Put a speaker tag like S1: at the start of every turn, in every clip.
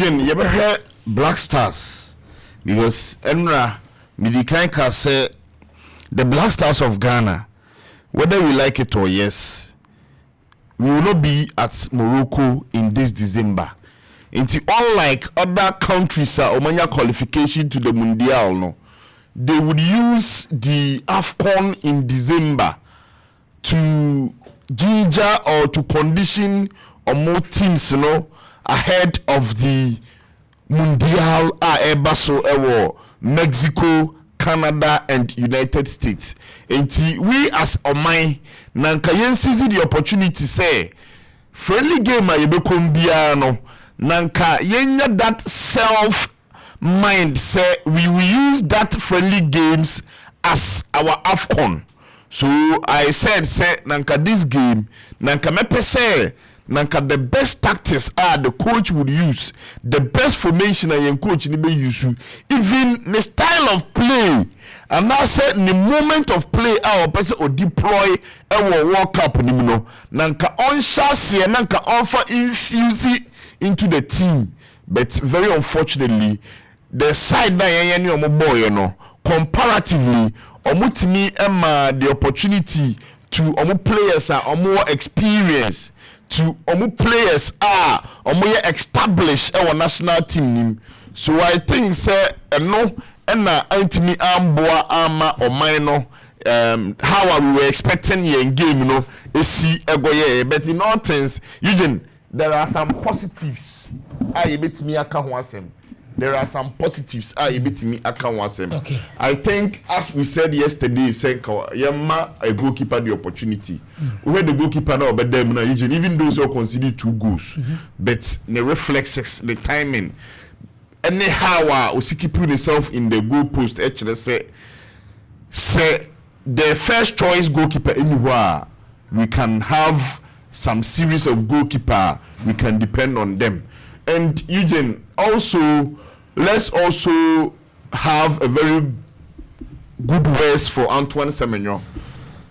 S1: Eugene, you ever heard Black Stars? Because Enra Midikanka said the Black Stars of Ghana, whether we like it or yes, we will not be at Morocco in this December. Unlike other countries omanya qualification to the Mundial, no, they would use the AFCON in December to ginger or to condition or more teams, ahead of the Mundial Ebaso Mexico, Canada, and United States. And we as Omai nanka yen seize the opportunity say friendly game no nanka yenya that self mind say we will use that friendly games as our AFCON. So I said say nanka this game nanka mepe say nanka the best tactics the coach would use, the best formation and coach ni be use, even the style of play, and now say the moment of play our person or deploy our World Cup ni no nanka on chassis nanka offer infuse it into the team. But very unfortunately the side that any omo boy comparatively omutimi the opportunity to omo players are more experienced, to omo players are omo established our national team. So I think say no na antimi amboa ama o minor how we were expecting your game esi egoye. But in all things, Eugene, there are some positives me aka ho asem. There are some positives me aka ho asem.
S2: Okay.
S1: I think as we said yesterday, say yama a goalkeeper the opportunity. Where the goalkeeper now but them now even those who consider 2 goals, but the reflexes, the timing, anyhow Osiki put himself in the goal post actually say the first choice goalkeeper anywhere, we can have some series of goalkeeper, we can depend on them. And Eugene, also let's also have a very good words for Antoine Semenyo.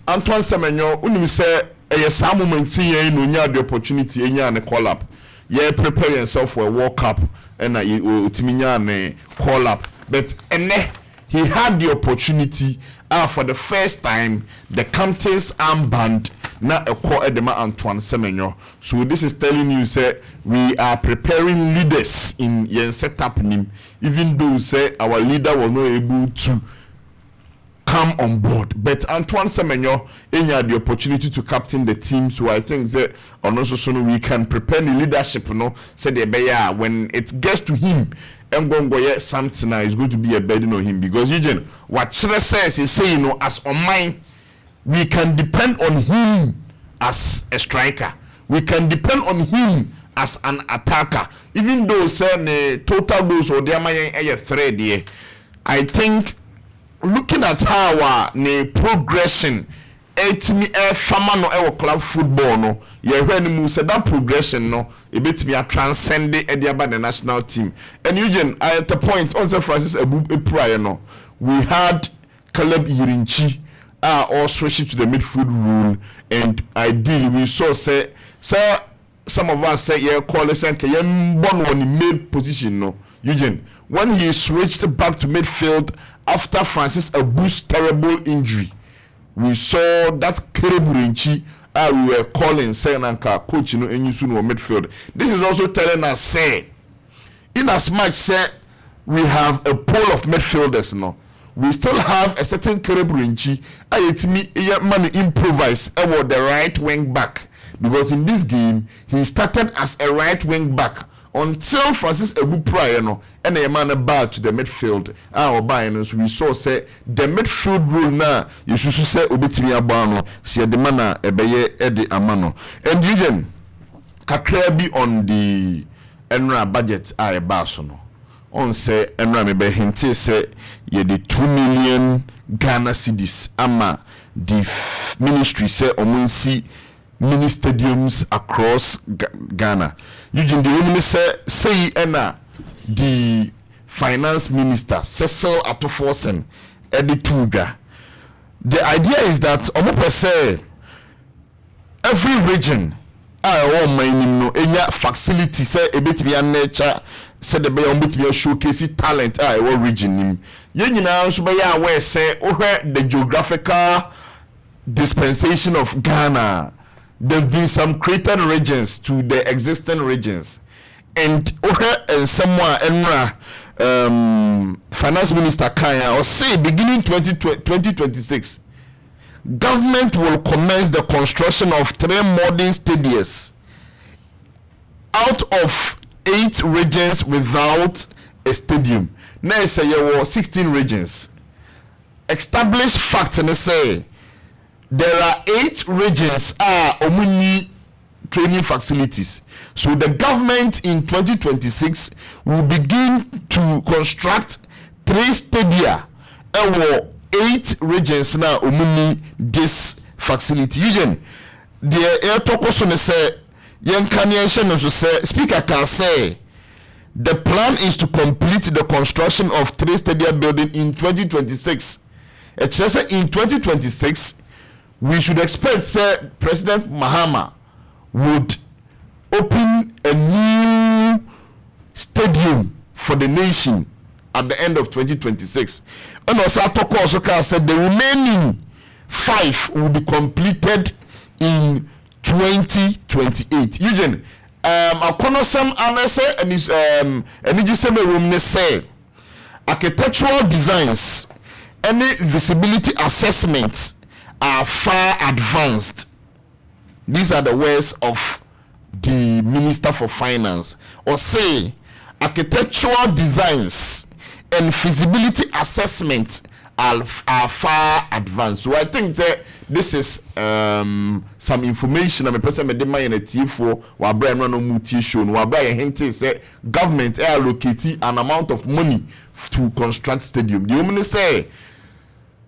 S1: Antoine Semenyo, unim say some moment see no nya the opportunity enya ne call up. Yeah, prepare yourself for a World Cup and utiminya ne call up. But he had the opportunity for the first time the captain's armband na eko edema Antoine Semenyo. So this is telling you say we are preparing leaders in yen setup nim, even though say our leader was not able to come on board. But Antoine Semenyo had the opportunity to captain the team. So I think that on also so we can prepare the leadership, say the when it gets to him, something is going to be a burden on him. Because Eugene, what Chile says is saying, as on mine, we can depend on him as a striker. We can depend on him as an attacker. Even though say total goals or there a thread here, I think looking at how progression fama no club football no when mu say that progression no a bit me transcend the national team. And Eugene, at the point on Francis Ebu prior no we had Caleb Irinchi or switch to the midfield rule, and ideally we saw say some of us say call us and born on the mid position no Eugene when he switched back to midfield after Francis Abu's terrible injury. We saw that Kereburinchi we were calling saying anka coach in midfield. This is also telling us say in as much say we have a pool of midfielders now, we still have a certain Kereburinchi man improvise about the right wing back, because in this game he started as a right wing back until Francis Ebu prior no and a man back to the midfield. Our buying so we saw say the midfield rule now you should say obetimi abano see the man ebeye edi amano. And Eugene kakra bi on the Enra budget a baso no on say Enra mebe hinte say ye the 2 million Ghana cedis ama the ministry say omunsi mini stadiums across Ghana. Eugene, the women say the finance minister Cecil Atoforsen Eddie Tuga. The idea is that say every region no enya facility say a bit be nature said the bay on which me showcase talent our region nim ye nyina so be ya we say the geographical dispensation of Ghana. There's been some created regions to the existing regions, and someone finance minister Kaya or say beginning 2026 government will commence the construction of 3 modern stadiums out of 8 regions without a stadium. Now say there were 16 regions. Established facts and say there are 8 regions omuni training facilities. So the government in 2026 will begin to construct 3 stadia 8 regions now omuni this facility. Again, the air talk also say young Canadian also say speaker can say the plan is to complete the construction of 3 stadia building in 2026. It says in 2026 we should expect say President Mahama would open a new stadium for the nation at the end of 2026. And also Atakora also said the remaining 5 will be completed in 2028. Eugene, Akonosam Anese and his Ejiseme room say architectural designs, any visibility assessments are far advanced. These are the words of the Minister for Finance. Or say architectural designs and feasibility assessments are far advanced. So I think that this is some information I'm a person made my NT for Wabra no mutation. Wabra hint say government allocating an amount of money to construct stadium. The woman say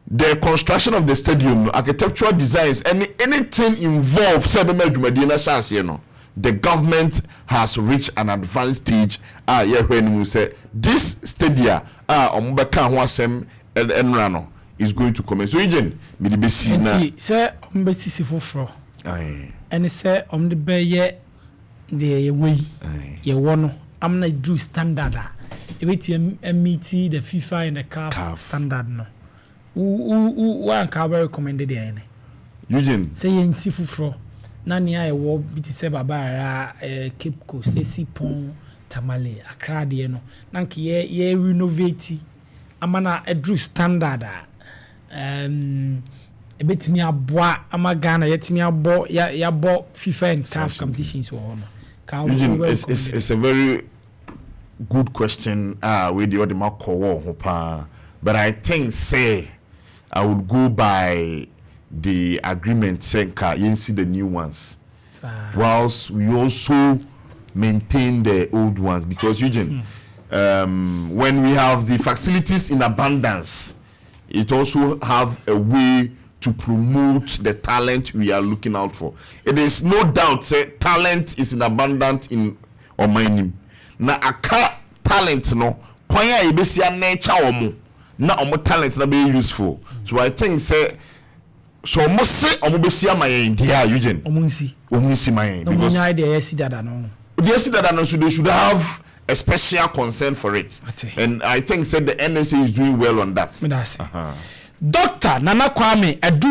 S1: the construction of the stadium, architectural designs, anything involved, say the government has reached an advanced stage. When we say this stadia, is going to commence. So, again, me the best na.
S2: Say, si fufro. And say, the bay the way ye one. I'm not do standard. If meet the FIFA and the CAF standard no. One car recommended the
S1: Eugene.
S2: Say in Sifufro. Nani I walk biti se baba Cape Coast, Sipon, Tamale, Accra no. Nanki ye renovate. Amana a drew standard. A bit me a bois, Amagana, yet me a bo ya bo FIFA and CAF competitions or
S1: Eugene, it's a very good question. With the other call, but I think say I would go by the agreement saying you see the new ones, whilst we also maintain the old ones, because Eugene, when we have the facilities in abundance, it also have a way to promote the talent we are looking out for. It is no doubt say talent is in abundance in Omainim. Na aka talent no kwanya yebesia nature omo na omo talent na be useful. So I think say so omo say omo besia mayen dia Eugene. Omunsi mayen because
S2: the idea dada no.
S1: The dada no they should have a special concern for it. And I think said the NSA is doing well on that.
S2: Dr. Nana Kwame